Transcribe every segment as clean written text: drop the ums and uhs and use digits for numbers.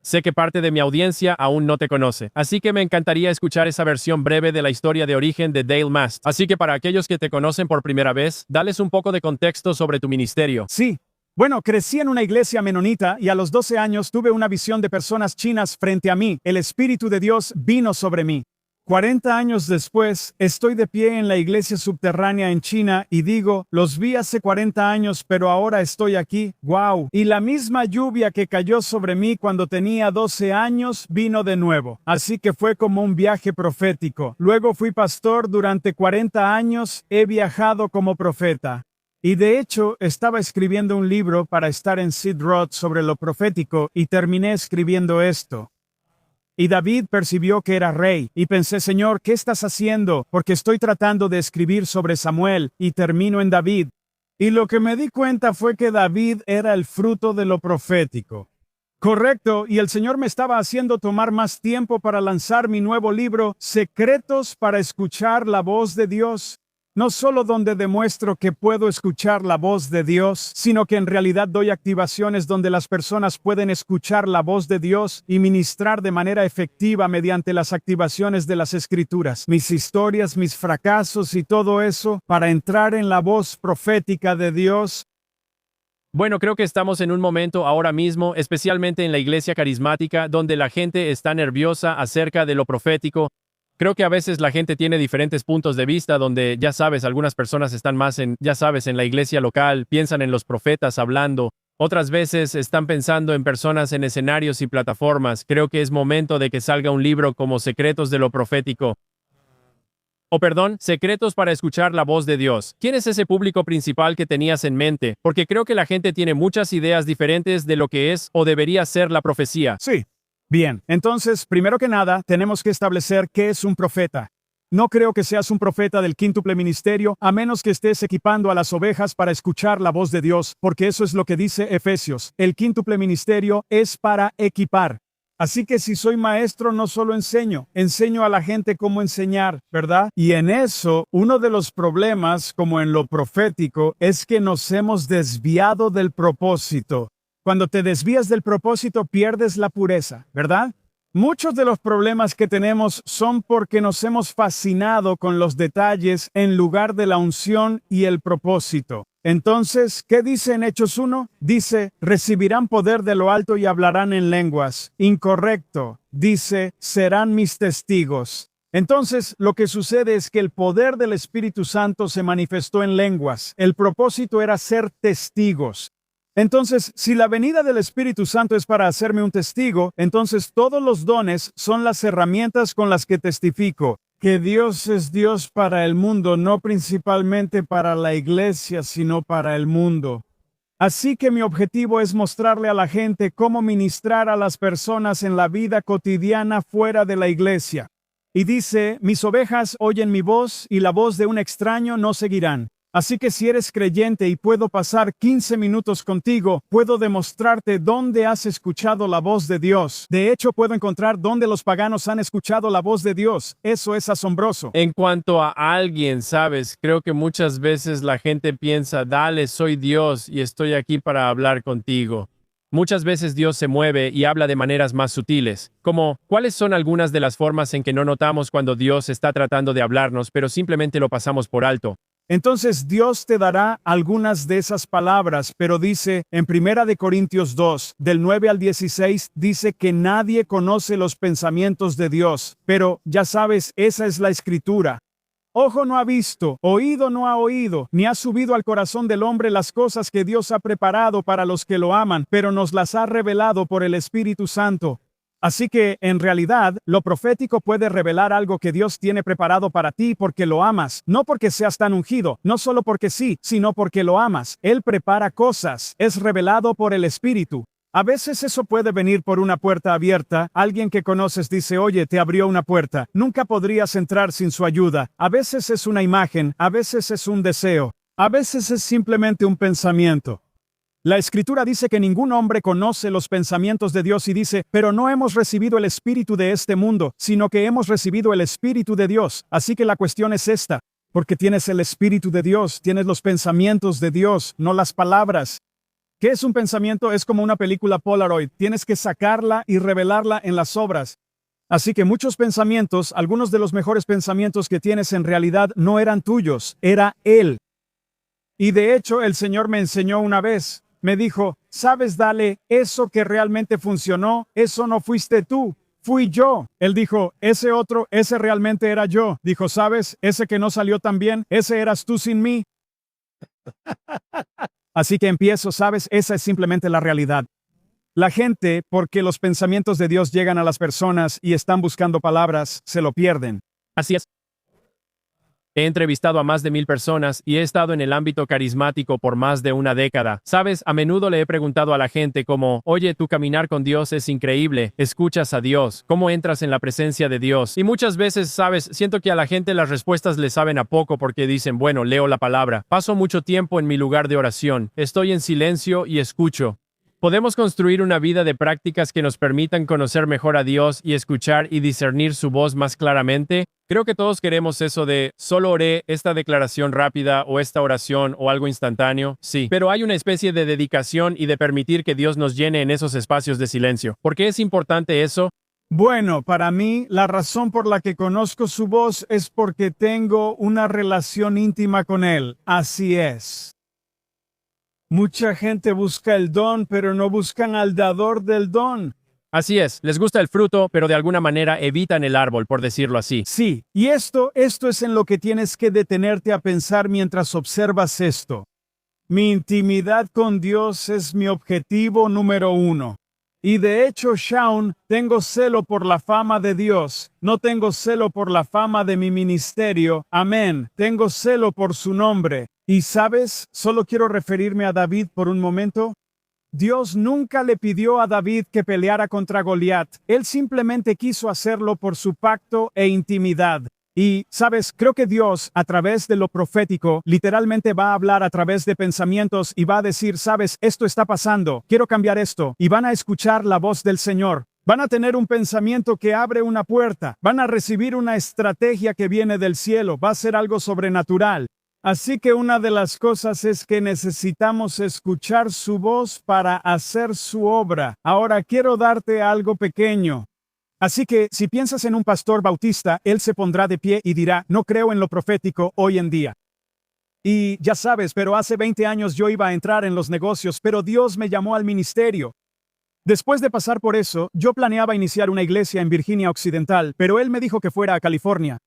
Sé que parte de mi audiencia aún no te conoce, así que me encantaría escuchar esa versión breve de la historia de origen de Dale Mast. Así que para aquellos que te conocen por primera vez, dales un poco de contexto sobre tu ministerio. Sí. Bueno, crecí en una iglesia menonita y a los 12 años tuve una visión de personas chinas frente a mí. El Espíritu de Dios vino sobre mí. 40 años después, estoy de pie en la iglesia subterránea en China y digo, los vi hace 40 años, pero ahora estoy aquí. ¡Wow! Y la misma lluvia que cayó sobre mí cuando tenía 12 años vino de nuevo. Así que fue como un viaje profético. Luego fui pastor durante 40 años, he viajado como profeta. Y de hecho, estaba escribiendo un libro para estar en Sid Roth sobre lo profético y terminé escribiendo esto. Y David percibió que era rey, y pensé, Señor, ¿qué estás haciendo? Porque estoy tratando de escribir sobre Samuel, y termino en David. Y lo que me di cuenta fue que David era el fruto de lo profético. Correcto, y el Señor me estaba haciendo tomar más tiempo para lanzar mi nuevo libro, Secretos para escuchar la voz de Dios. No solo donde demuestro que puedo escuchar la voz de Dios, sino que en realidad doy activaciones donde las personas pueden escuchar la voz de Dios y ministrar de manera efectiva mediante las activaciones de las Escrituras, mis historias, mis fracasos y todo eso para entrar en la voz profética de Dios. Bueno, creo que estamos en un momento ahora mismo, especialmente en la iglesia carismática, donde la gente está nerviosa acerca de lo profético. Creo que a veces la gente tiene diferentes puntos de vista donde, ya sabes, algunas personas están más en la iglesia local, piensan en los profetas hablando. Otras veces están pensando en personas en escenarios y plataformas. Creo que es momento de que salga un libro como Secretos de lo Profético. Secretos para escuchar la voz de Dios. ¿Quién es ese público principal que tenías en mente? Porque creo que la gente tiene muchas ideas diferentes de lo que es o debería ser la profecía. Sí. Bien, entonces, primero que nada, tenemos que establecer qué es un profeta. No creo que seas un profeta del quíntuple ministerio, a menos que estés equipando a las ovejas para escuchar la voz de Dios, porque eso es lo que dice Efesios. El quíntuple ministerio es para equipar. Así que si soy maestro, no solo enseño a la gente cómo enseñar, ¿verdad? Y en eso, uno de los problemas, como en lo profético, es que nos hemos desviado del propósito. Cuando te desvías del propósito, pierdes la pureza, ¿verdad? Muchos de los problemas que tenemos son porque nos hemos fascinado con los detalles en lugar de la unción y el propósito. Entonces, ¿qué dice en Hechos 1? Dice, recibirán poder de lo alto y hablarán en lenguas. Incorrecto. Dice, serán mis testigos. Entonces, lo que sucede es que el poder del Espíritu Santo se manifestó en lenguas. El propósito era ser testigos. Entonces, si la venida del Espíritu Santo es para hacerme un testigo, entonces todos los dones son las herramientas con las que testifico que Dios es Dios para el mundo, no principalmente para la iglesia, sino para el mundo. Así que mi objetivo es mostrarle a la gente cómo ministrar a las personas en la vida cotidiana fuera de la iglesia. Y dice, mis ovejas oyen mi voz y la voz de un extraño no seguirán. Así que si eres creyente y puedo pasar 15 minutos contigo, puedo demostrarte dónde has escuchado la voz de Dios. De hecho, puedo encontrar dónde los paganos han escuchado la voz de Dios. Eso es asombroso. En cuanto a alguien, sabes, creo que muchas veces la gente piensa, dale, soy Dios y estoy aquí para hablar contigo. Muchas veces Dios se mueve y habla de maneras más sutiles, como, ¿cuáles son algunas de las formas en que no notamos cuando Dios está tratando de hablarnos, pero simplemente lo pasamos por alto? Entonces Dios te dará algunas de esas palabras, pero dice en 1 Corintios 2, del 9 al 16, dice que nadie conoce los pensamientos de Dios, pero ya sabes, esa es la escritura. Ojo no ha visto, oído no ha oído, ni ha subido al corazón del hombre las cosas que Dios ha preparado para los que lo aman, pero nos las ha revelado por el Espíritu Santo. Así que, en realidad, lo profético puede revelar algo que Dios tiene preparado para ti porque lo amas, no porque seas tan ungido, no solo porque sí, sino porque lo amas. Él prepara cosas, es revelado por el Espíritu. A veces eso puede venir por una puerta abierta. Alguien que conoces dice, oye, te abrió una puerta. Nunca podrías entrar sin su ayuda. A veces es una imagen, a veces es un deseo, a veces es simplemente un pensamiento. La Escritura dice que ningún hombre conoce los pensamientos de Dios y dice, pero no hemos recibido el espíritu de este mundo, sino que hemos recibido el Espíritu de Dios. Así que la cuestión es esta, porque tienes el Espíritu de Dios, tienes los pensamientos de Dios, no las palabras. ¿Qué es un pensamiento? Es como una película Polaroid. Tienes que sacarla y revelarla en las obras. Así que muchos pensamientos, algunos de los mejores pensamientos que tienes en realidad no eran tuyos, era Él. Y de hecho el Señor me enseñó una vez. Me dijo, ¿sabes, Dale? Eso que realmente funcionó, eso no fuiste tú. Fui yo. Él dijo, ese otro, ese realmente era yo. Dijo, ¿sabes? Ese que no salió tan bien, ese eras tú sin mí. Así que empiezo, ¿sabes? Esa es simplemente la realidad. La gente, porque los pensamientos de Dios llegan a las personas y están buscando palabras, se lo pierden. Así es. He entrevistado a más de 1000 personas y he estado en el ámbito carismático por más de una década. Sabes, a menudo le he preguntado a la gente como, oye, tu caminar con Dios es increíble, escuchas a Dios, ¿cómo entras en la presencia de Dios? Y muchas veces, sabes, siento que a la gente las respuestas le saben a poco porque dicen, bueno, leo la palabra, paso mucho tiempo en mi lugar de oración, estoy en silencio y escucho. Podemos construir una vida de prácticas que nos permitan conocer mejor a Dios y escuchar y discernir su voz más claramente. Creo que todos queremos eso de, solo oré esta declaración rápida o esta oración o algo instantáneo, sí. Pero hay una especie de dedicación y de permitir que Dios nos llene en esos espacios de silencio. ¿Por qué es importante eso? Bueno, para mí, la razón por la que conozco su voz es porque tengo una relación íntima con Él. Así es. Mucha gente busca el don, pero no buscan al dador del don. Así es, les gusta el fruto, pero de alguna manera evitan el árbol, por decirlo así. Sí, y esto es en lo que tienes que detenerte a pensar mientras observas esto. Mi intimidad con Dios es mi objetivo número 1. Y de hecho, Shaun, tengo celo por la fama de Dios. No tengo celo por la fama de mi ministerio. Amén. Tengo celo por su nombre. Y sabes, solo quiero referirme a David por un momento. Dios nunca le pidió a David que peleara contra Goliat. Él simplemente quiso hacerlo por su pacto e intimidad. Y, sabes, creo que Dios, a través de lo profético, literalmente va a hablar a través de pensamientos y va a decir, sabes, esto está pasando, quiero cambiar esto, y van a escuchar la voz del Señor. Van a tener un pensamiento que abre una puerta, van a recibir una estrategia que viene del cielo, va a ser algo sobrenatural. Así que una de las cosas es que necesitamos escuchar su voz para hacer su obra. Ahora quiero darte algo pequeño. Así que, si piensas en un pastor bautista, él se pondrá de pie y dirá, no creo en lo profético hoy en día. Y ya sabes, pero hace 20 años yo iba a entrar en los negocios, pero Dios me llamó al ministerio. Después de pasar por eso, yo planeaba iniciar una iglesia en Virginia Occidental, pero él me dijo que fuera a California.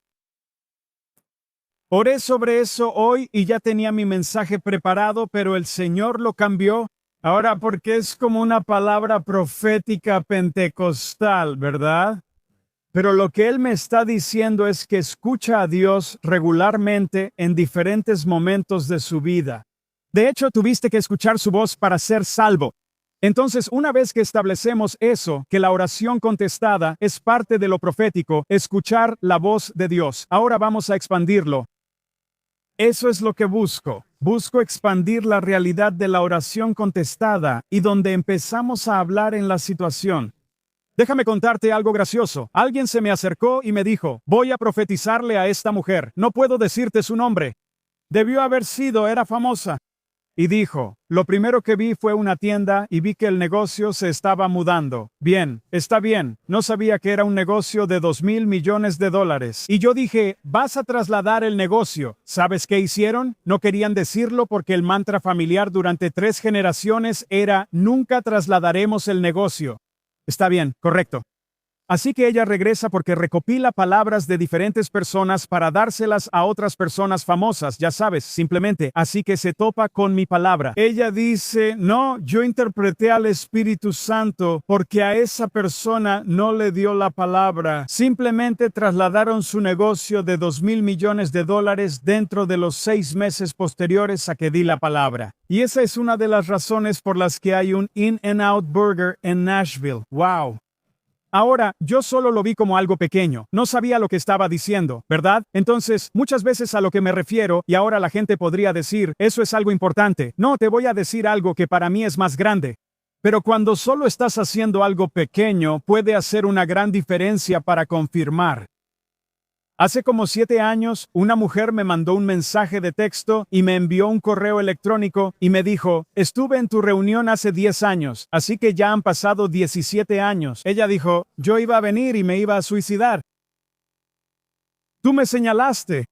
Oré sobre eso hoy y ya tenía mi mensaje preparado, pero el Señor lo cambió. Ahora, porque es como una palabra profética pentecostal, ¿verdad? Pero lo que Él me está diciendo es que escucha a Dios regularmente en diferentes momentos de su vida. De hecho, tuviste que escuchar su voz para ser salvo. Entonces, una vez que establecemos eso, que la oración contestada es parte de lo profético, escuchar la voz de Dios. Ahora vamos a expandirlo. Eso es lo que busco. Busco expandir la realidad de la oración contestada y donde empezamos a hablar en la situación. Déjame contarte algo gracioso. Alguien se me acercó y me dijo, voy a profetizarle a esta mujer. No puedo decirte su nombre. Debió haber sido, era famosa. Y dijo, lo primero que vi fue una tienda y vi que el negocio se estaba mudando. Bien, está bien, no sabía que era un negocio de $2,000 millones. Y yo dije, vas a trasladar el negocio. ¿Sabes qué hicieron? No querían decirlo porque el mantra familiar durante 3 generaciones era, nunca trasladaremos el negocio. Está bien, correcto. Así que ella regresa porque recopila palabras de diferentes personas para dárselas a otras personas famosas, ya sabes, simplemente. Así que se topa con mi palabra. Ella dice, no, yo interpreté al Espíritu Santo porque a esa persona no le dio la palabra. Simplemente trasladaron su negocio de $2,000 millones dentro de los 6 meses posteriores a que di la palabra. Y esa es una de las razones por las que hay un In-N-Out Burger en Nashville. ¡Wow! Ahora, yo solo lo vi como algo pequeño, no sabía lo que estaba diciendo, ¿verdad? Entonces, muchas veces a lo que me refiero, y ahora la gente podría decir, eso es algo importante. No, te voy a decir algo que para mí es más grande. Pero cuando solo estás haciendo algo pequeño, puede hacer una gran diferencia para confirmar. Hace como 7 años, una mujer me mandó un mensaje de texto y me envió un correo electrónico y me dijo, estuve en tu reunión hace 10 años, así que ya han pasado 17 años. Ella dijo, yo iba a venir y me iba a suicidar. Tú me señalaste.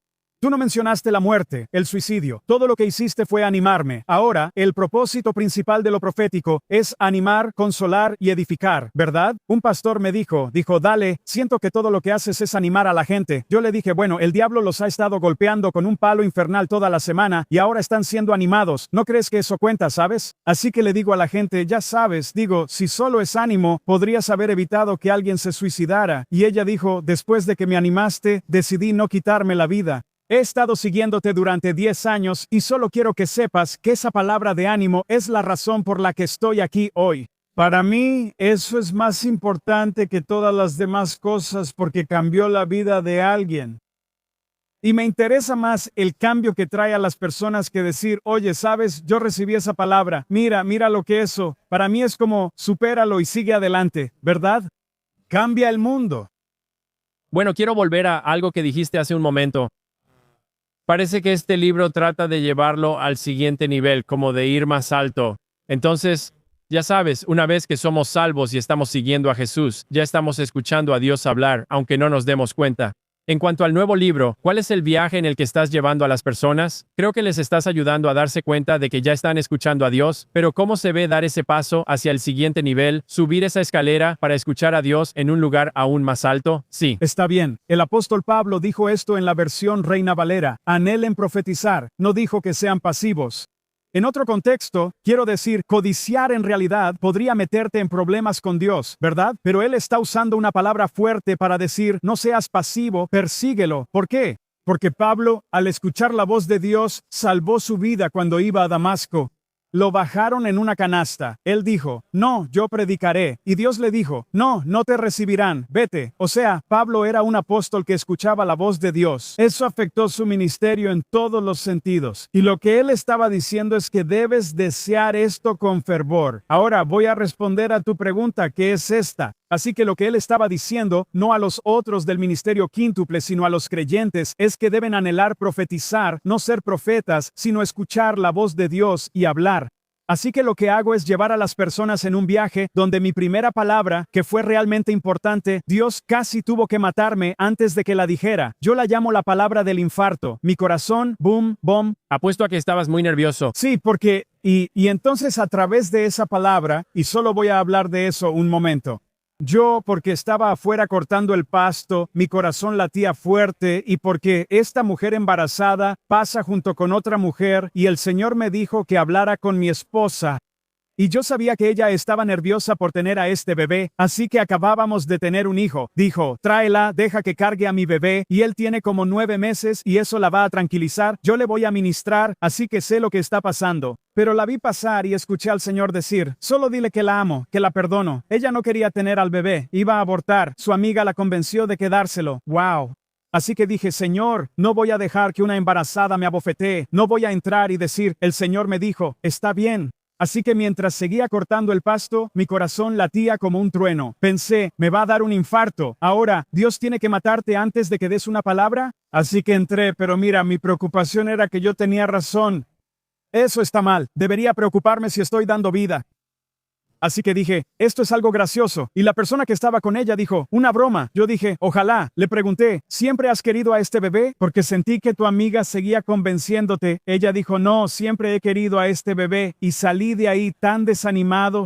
Tú no mencionaste la muerte, el suicidio. Todo lo que hiciste fue animarme. Ahora, el propósito principal de lo profético es animar, consolar y edificar, ¿verdad? Un pastor me dijo, dale, siento que todo lo que haces es animar a la gente. Yo le dije, bueno, el diablo los ha estado golpeando con un palo infernal toda la semana y ahora están siendo animados. ¿No crees que eso cuenta, sabes? Así que le digo a la gente, ya sabes, si solo es ánimo, podrías haber evitado que alguien se suicidara. Y ella dijo, después de que me animaste, decidí no quitarme la vida. He estado siguiéndote durante 10 años y solo quiero que sepas que esa palabra de ánimo es la razón por la que estoy aquí hoy. Para mí, eso es más importante que todas las demás cosas porque cambió la vida de alguien. Y me interesa más el cambio que trae a las personas que decir, oye, sabes, yo recibí esa palabra, mira lo que eso. Para mí es como, supéralo y sigue adelante, ¿verdad? Cambia el mundo. Bueno, quiero volver a algo que dijiste hace un momento. Parece que este libro trata de llevarlo al siguiente nivel, como de ir más alto. Entonces, ya sabes, una vez que somos salvos y estamos siguiendo a Jesús, ya estamos escuchando a Dios hablar, aunque no nos demos cuenta. En cuanto al nuevo libro, ¿cuál es el viaje en el que estás llevando a las personas? Creo que les estás ayudando a darse cuenta de que ya están escuchando a Dios, pero ¿cómo se ve dar ese paso hacia el siguiente nivel, subir esa escalera para escuchar a Dios en un lugar aún más alto? Sí. Está bien. El apóstol Pablo dijo esto en la versión Reina Valera. Anhelen profetizar. No dijo que sean pasivos. En otro contexto, quiero decir, codiciar en realidad podría meterte en problemas con Dios, ¿verdad? Pero él está usando una palabra fuerte para decir, no seas pasivo, persíguelo. ¿Por qué? Porque Pablo, al escuchar la voz de Dios, salvó su vida cuando iba a Damasco. Lo bajaron en una canasta. Él dijo, no, yo predicaré. Y Dios le dijo, no, no te recibirán, vete. O sea, Pablo era un apóstol que escuchaba la voz de Dios. Eso afectó su ministerio en todos los sentidos. Y lo que él estaba diciendo es que debes desear esto con fervor. Ahora voy a responder a tu pregunta, que es esta. Así que lo que él estaba diciendo, no a los otros del ministerio quíntuple, sino a los creyentes, es que deben anhelar profetizar, no ser profetas, sino escuchar la voz de Dios y hablar. Así que lo que hago es llevar a las personas en un viaje donde mi primera palabra, que fue realmente importante, Dios casi tuvo que matarme antes de que la dijera. Yo la llamo la palabra del infarto. Mi corazón, boom, boom. Apuesto a que estabas muy nervioso. Sí, porque, y entonces a través de esa palabra, y solo voy a hablar de eso un momento. Yo, porque estaba afuera cortando el pasto, mi corazón latía fuerte y porque esta mujer embarazada pasa junto con otra mujer y el Señor me dijo que hablara con mi esposa. Y yo sabía que ella estaba nerviosa por tener a este bebé, así que acabábamos de tener un hijo. Dijo, tráela, deja que cargue a mi bebé, y él tiene como 9 meses y eso la va a tranquilizar. Yo le voy a ministrar, así que sé lo que está pasando. Pero la vi pasar y escuché al Señor decir, solo dile que la amo, que la perdono. Ella no quería tener al bebé, iba a abortar. Su amiga la convenció de quedárselo. ¡Wow! Así que dije, Señor, no voy a dejar que una embarazada me abofetee. No voy a entrar y decir, el Señor me dijo, está bien. Así que mientras seguía cortando el pasto, mi corazón latía como un trueno. Pensé, me va a dar un infarto. Ahora, ¿Dios tiene que matarte antes de que des una palabra? Así que entré, pero mira, mi preocupación era que yo tenía razón. Eso está mal. Debería preocuparme si estoy dando vida. Así que dije, esto es algo gracioso. Y la persona que estaba con ella dijo, una broma. Yo dije, ojalá. Le pregunté, ¿siempre has querido a este bebé? Porque sentí que tu amiga seguía convenciéndote. Ella dijo, no, siempre he querido a este bebé. Y salí de ahí tan desanimado.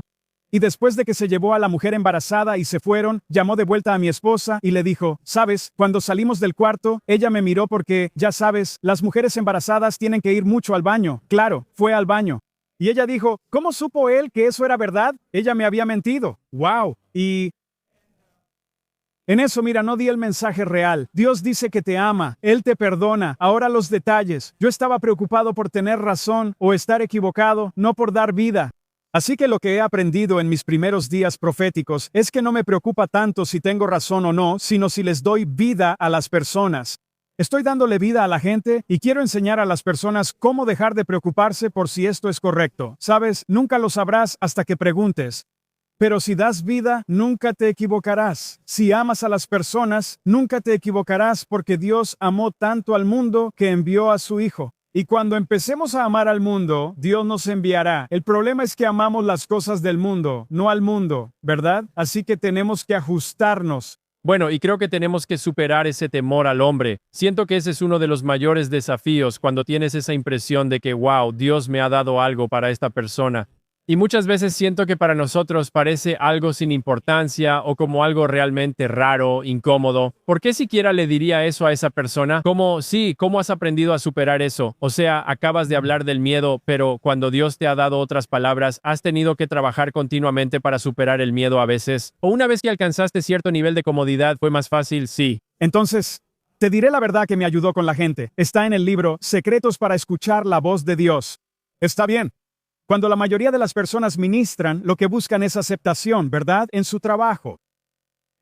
Y después de que se llevó a la mujer embarazada y se fueron, llamó de vuelta a mi esposa y le dijo, ¿sabes? Cuando salimos del cuarto, ella me miró porque, ya sabes, las mujeres embarazadas tienen que ir mucho al baño. Claro, fue al baño. Y ella dijo, ¿cómo supo él que eso era verdad? Ella me había mentido. ¡Wow! Y en eso, mira, no di el mensaje real. Dios dice que te ama, Él te perdona. Ahora los detalles. Yo estaba preocupado por tener razón o estar equivocado, no por dar vida. Así que lo que he aprendido en mis primeros días proféticos es que no me preocupa tanto si tengo razón o no, sino si les doy vida a las personas. Estoy dándole vida a la gente y quiero enseñar a las personas cómo dejar de preocuparse por si esto es correcto. Sabes, nunca lo sabrás hasta que preguntes. Pero si das vida, nunca te equivocarás. Si amas a las personas, nunca te equivocarás porque Dios amó tanto al mundo que envió a su Hijo. Y cuando empecemos a amar al mundo, Dios nos enviará. El problema es que amamos las cosas del mundo, no al mundo, ¿verdad? Así que tenemos que ajustarnos. Bueno, y creo que tenemos que superar ese temor al hombre. Siento que ese es uno de los mayores desafíos cuando tienes esa impresión de que, wow, Dios me ha dado algo para esta persona. Y muchas veces siento que para nosotros parece algo sin importancia o como algo realmente raro, incómodo. ¿Por qué siquiera le diría eso a esa persona? ¿Cómo has aprendido a superar eso? O sea, acabas de hablar del miedo, pero cuando Dios te ha dado otras palabras, ¿has tenido que trabajar continuamente para superar el miedo a veces? ¿O una vez que alcanzaste cierto nivel de comodidad fue más fácil? Sí. Entonces, te diré la verdad que me ayudó con la gente. Está en el libro Secretos para escuchar la voz de Dios. Está bien. Cuando la mayoría de las personas ministran, lo que buscan es aceptación, ¿verdad? En su trabajo.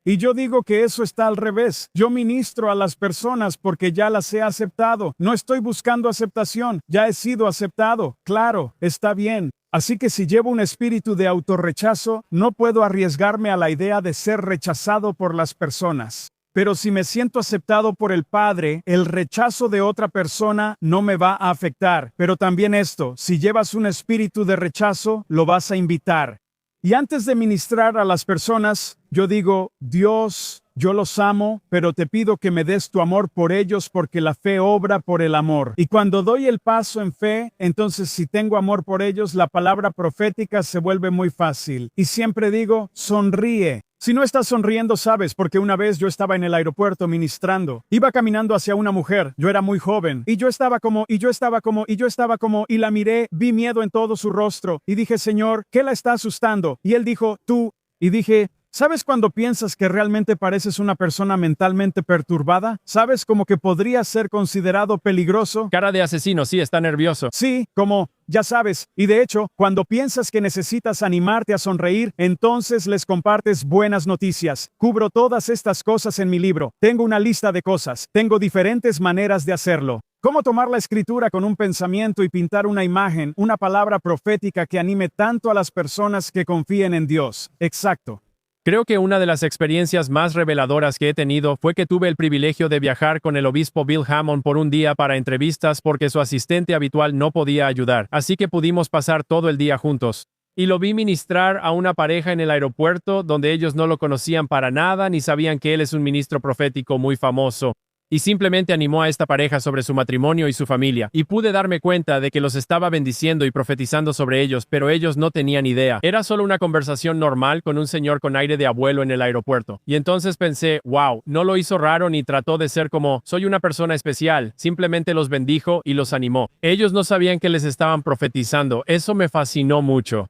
Y yo digo que eso está al revés. Yo ministro a las personas porque ya las he aceptado. No estoy buscando aceptación, ya he sido aceptado. Claro, está bien. Así que si llevo un espíritu de autorrechazo, no puedo arriesgarme a la idea de ser rechazado por las personas. Pero si me siento aceptado por el Padre, el rechazo de otra persona no me va a afectar. Pero también esto, si llevas un espíritu de rechazo, lo vas a invitar. Y antes de ministrar a las personas, yo digo, Dios, yo los amo, pero te pido que me des tu amor por ellos porque la fe obra por el amor. Y cuando doy el paso en fe, entonces si tengo amor por ellos, la palabra profética se vuelve muy fácil. Y siempre digo, sonríe. Si no estás sonriendo, sabes, porque una vez yo estaba en el aeropuerto ministrando. Iba caminando hacia una mujer, yo era muy joven, y yo estaba como, y la miré, vi miedo en todo su rostro, y dije, Señor, ¿qué la está asustando? Y él dijo, tú, y dije, ¿sabes cuando piensas que realmente pareces una persona mentalmente perturbada? ¿Sabes como que podría ser considerado peligroso? Cara de asesino, sí, está nervioso. Sí, como, ya sabes, y de hecho, cuando piensas que necesitas animarte a sonreír, entonces les compartes buenas noticias. Cubro todas estas cosas en mi libro. Tengo una lista de cosas. Tengo diferentes maneras de hacerlo. Cómo tomar la escritura con un pensamiento y pintar una imagen, una palabra profética que anime tanto a las personas que confíen en Dios. Exacto. Creo que una de las experiencias más reveladoras que he tenido fue que tuve el privilegio de viajar con el obispo Bill Hammond por un día para entrevistas porque su asistente habitual no podía ayudar, así que pudimos pasar todo el día juntos. Y lo vi ministrar a una pareja en el aeropuerto donde ellos no lo conocían para nada ni sabían que él es un ministro profético muy famoso. Y simplemente animó a esta pareja sobre su matrimonio y su familia, y pude darme cuenta de que los estaba bendiciendo y profetizando sobre ellos, pero ellos no tenían idea. Era solo una conversación normal con un señor con aire de abuelo en el aeropuerto. Y entonces pensé, wow, no lo hizo raro ni trató de ser como, soy una persona especial, simplemente los bendijo y los animó. Ellos no sabían que les estaban profetizando, eso me fascinó mucho.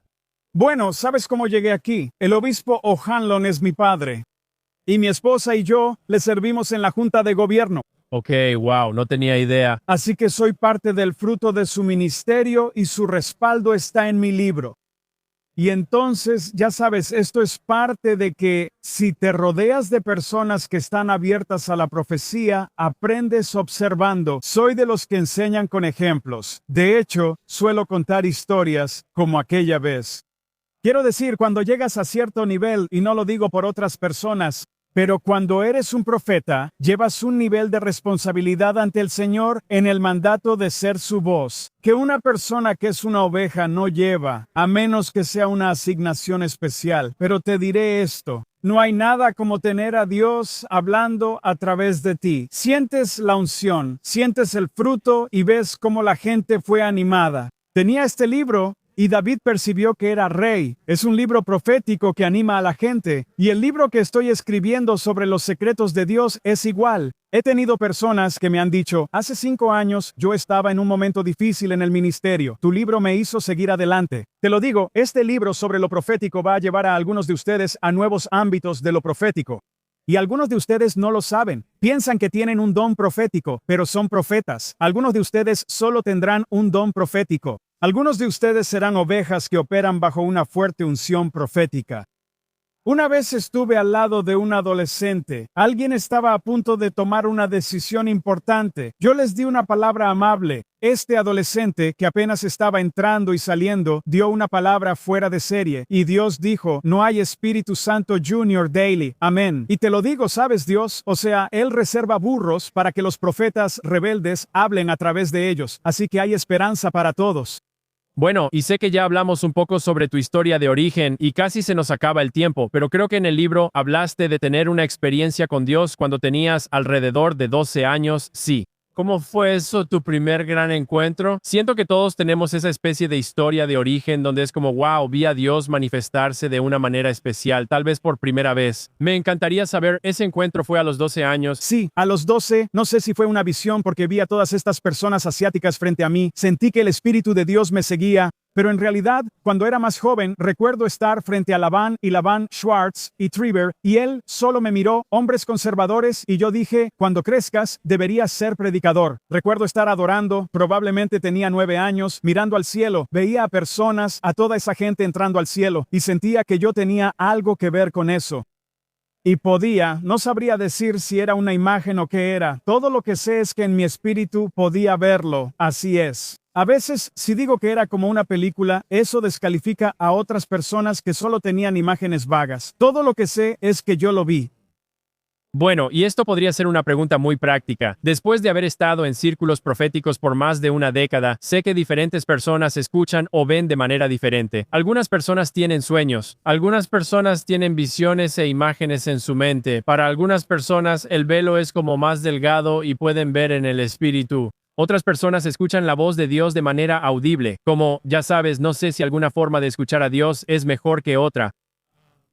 Bueno, ¿sabes cómo llegué aquí? El obispo O'Hanlon es mi padre. Y mi esposa y yo le servimos en la Junta de Gobierno. Ok, wow, no tenía idea. Así que soy parte del fruto de su ministerio y su respaldo está en mi libro. Y entonces, ya sabes, esto es parte de que si te rodeas de personas que están abiertas a la profecía, aprendes observando. Soy de los que enseñan con ejemplos. De hecho, suelo contar historias como aquella vez. Quiero decir, cuando llegas a cierto nivel, y no lo digo por otras personas, pero cuando eres un profeta, llevas un nivel de responsabilidad ante el Señor en el mandato de ser su voz, que una persona que es una oveja no lleva, a menos que sea una asignación especial. Pero te diré esto. No hay nada como tener a Dios hablando a través de ti. Sientes la unción, sientes el fruto y ves cómo la gente fue animada. Tenía este libro y David percibió que era rey. Es un libro profético que anima a la gente. Y el libro que estoy escribiendo sobre los secretos de Dios es igual. He tenido personas que me han dicho, hace 5 años yo estaba en un momento difícil en el ministerio. Tu libro me hizo seguir adelante. Te lo digo, este libro sobre lo profético va a llevar a algunos de ustedes a nuevos ámbitos de lo profético. Y algunos de ustedes no lo saben. Piensan que tienen un don profético, pero son profetas. Algunos de ustedes solo tendrán un don profético. Algunos de ustedes serán ovejas que operan bajo una fuerte unción profética. Una vez estuve al lado de un adolescente. Alguien estaba a punto de tomar una decisión importante. Yo les di una palabra amable. Este adolescente, que apenas estaba entrando y saliendo, dio una palabra fuera de serie. Y Dios dijo, no hay Espíritu Santo Junior Daily. Amén. Y te lo digo, ¿sabes, Dios? O sea, Él reserva burros para que los profetas rebeldes hablen a través de ellos. Así que hay esperanza para todos. Bueno, y sé que ya hablamos un poco sobre tu historia de origen y casi se nos acaba el tiempo, pero creo que en el libro hablaste de tener una experiencia con Dios cuando tenías alrededor de 12 años, sí. ¿Cómo fue eso, tu primer gran encuentro? Siento que todos tenemos esa especie de historia de origen donde es como, wow, vi a Dios manifestarse de una manera especial, tal vez por primera vez. Me encantaría saber, ¿ese encuentro fue a los 12 años? Sí, a los 12, no sé si fue una visión porque vi a todas estas personas asiáticas frente a mí, sentí que el Espíritu de Dios me seguía. Pero en realidad, cuando era más joven, recuerdo estar frente a Laban Schwartz y Trieber, y él solo me miró, hombres conservadores, y yo dije, cuando crezcas, deberías ser predicador. Recuerdo estar adorando, probablemente tenía 9 años, mirando al cielo, veía a personas, a toda esa gente entrando al cielo, y sentía que yo tenía algo que ver con eso. Y no sabría decir si era una imagen o qué era. Todo lo que sé es que en mi espíritu podía verlo. Así es. A veces, si digo que era como una película, eso descalifica a otras personas que solo tenían imágenes vagas. Todo lo que sé es que yo lo vi. Bueno, y esto podría ser una pregunta muy práctica. Después de haber estado en círculos proféticos por más de una década, sé que diferentes personas escuchan o ven de manera diferente. Algunas personas tienen sueños, algunas personas tienen visiones e imágenes en su mente. Para algunas personas, el velo es como más delgado y pueden ver en el espíritu. Otras personas escuchan la voz de Dios de manera audible, como, ya sabes, no sé si alguna forma de escuchar a Dios es mejor que otra.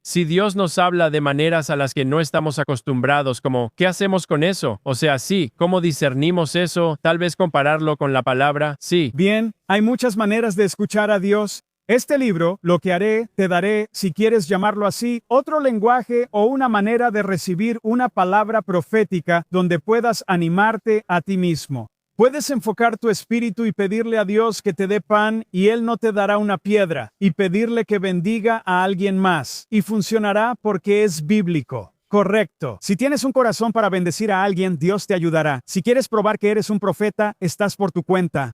Si Dios nos habla de maneras a las que no estamos acostumbrados, como, ¿qué hacemos con eso? O sea, sí, ¿cómo discernimos eso? Tal vez compararlo con la palabra, sí. Bien, hay muchas maneras de escuchar a Dios. Este libro, Lo que haré, te daré, si quieres llamarlo así, otro lenguaje o una manera de recibir una palabra profética donde puedas animarte a ti mismo. Puedes enfocar tu espíritu y pedirle a Dios que te dé pan y Él no te dará una piedra, y pedirle que bendiga a alguien más, y funcionará porque es bíblico. Correcto. Si tienes un corazón para bendecir a alguien, Dios te ayudará. Si quieres probar que eres un profeta, estás por tu cuenta.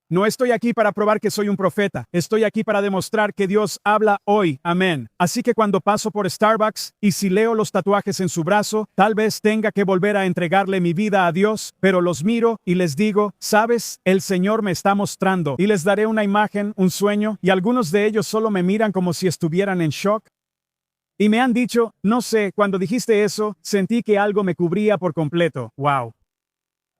No estoy aquí para probar que soy un profeta, estoy aquí para demostrar que Dios habla hoy, amén. Así que cuando paso por Starbucks y si leo los tatuajes en su brazo, tal vez tenga que volver a entregarle mi vida a Dios, pero los miro y les digo, ¿sabes? El Señor me está mostrando y les daré una imagen, un sueño, y algunos de ellos solo me miran como si estuvieran en shock. Y me han dicho, no sé, cuando dijiste eso, sentí que algo me cubría por completo. Wow.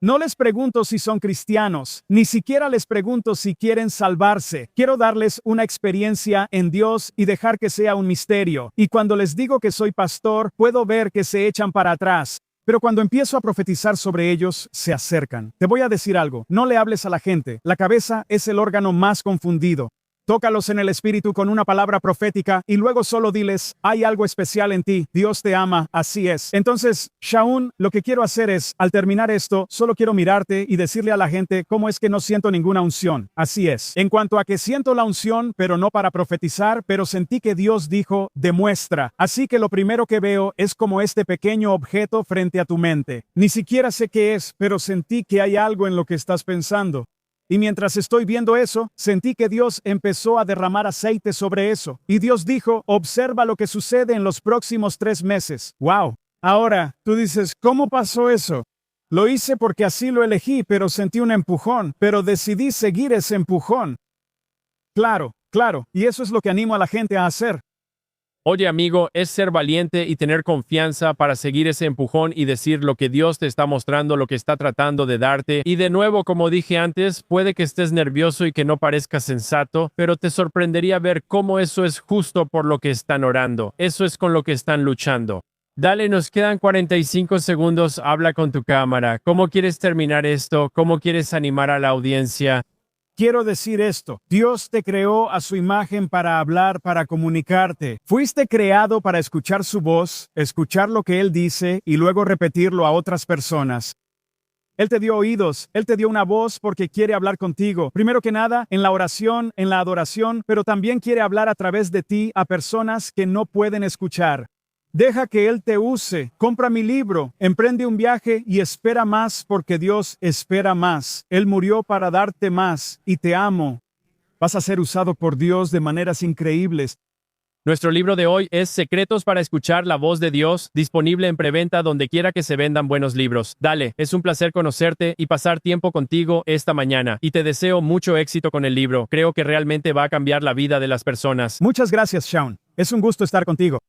No les pregunto si son cristianos, ni siquiera les pregunto si quieren salvarse. Quiero darles una experiencia en Dios y dejar que sea un misterio. Y cuando les digo que soy pastor, puedo ver que se echan para atrás. Pero cuando empiezo a profetizar sobre ellos, se acercan. Te voy a decir algo, no le hables a la gente. La cabeza es el órgano más confundido. Tócalos en el espíritu con una palabra profética y luego solo diles, hay algo especial en ti, Dios te ama, así es. Entonces, Shaun, lo que quiero hacer es, al terminar esto, solo quiero mirarte y decirle a la gente cómo es que no siento ninguna unción. Así es. En cuanto a que siento la unción, pero no para profetizar, pero sentí que Dios dijo, demuestra. Así que lo primero que veo es como este pequeño objeto frente a tu mente. Ni siquiera sé qué es, pero sentí que hay algo en lo que estás pensando. Y mientras estoy viendo eso, sentí que Dios empezó a derramar aceite sobre eso. Y Dios dijo, observa lo que sucede en los próximos 3 meses. ¡Wow! Ahora, tú dices, ¿cómo pasó eso? Lo hice porque así lo elegí, pero sentí un empujón, pero decidí seguir ese empujón. Claro, y eso es lo que animo a la gente a hacer. Oye, amigo, es ser valiente y tener confianza para seguir ese empujón y decir lo que Dios te está mostrando, lo que está tratando de darte. Y de nuevo, como dije antes, puede que estés nervioso y que no parezca sensato, pero te sorprendería ver cómo eso es justo por lo que están orando. Eso es con lo que están luchando. Dale, nos quedan 45 segundos. Habla con tu cámara. ¿Cómo quieres terminar esto? ¿Cómo quieres animar a la audiencia? Quiero decir esto, Dios te creó a su imagen para hablar, para comunicarte. Fuiste creado para escuchar su voz, escuchar lo que Él dice y luego repetirlo a otras personas. Él te dio oídos, Él te dio una voz porque quiere hablar contigo. Primero que nada, en la oración, en la adoración, pero también quiere hablar a través de ti a personas que no pueden escuchar. Deja que Él te use. Compra mi libro, emprende un viaje y espera más porque Dios espera más. Él murió para darte más y te amo. Vas a ser usado por Dios de maneras increíbles. Nuestro libro de hoy es Secretos para escuchar la voz de Dios, disponible en preventa donde quiera que se vendan buenos libros. Dale, es un placer conocerte y pasar tiempo contigo esta mañana, y te deseo mucho éxito con el libro. Creo que realmente va a cambiar la vida de las personas. Muchas gracias, Shaun. Es un gusto estar contigo.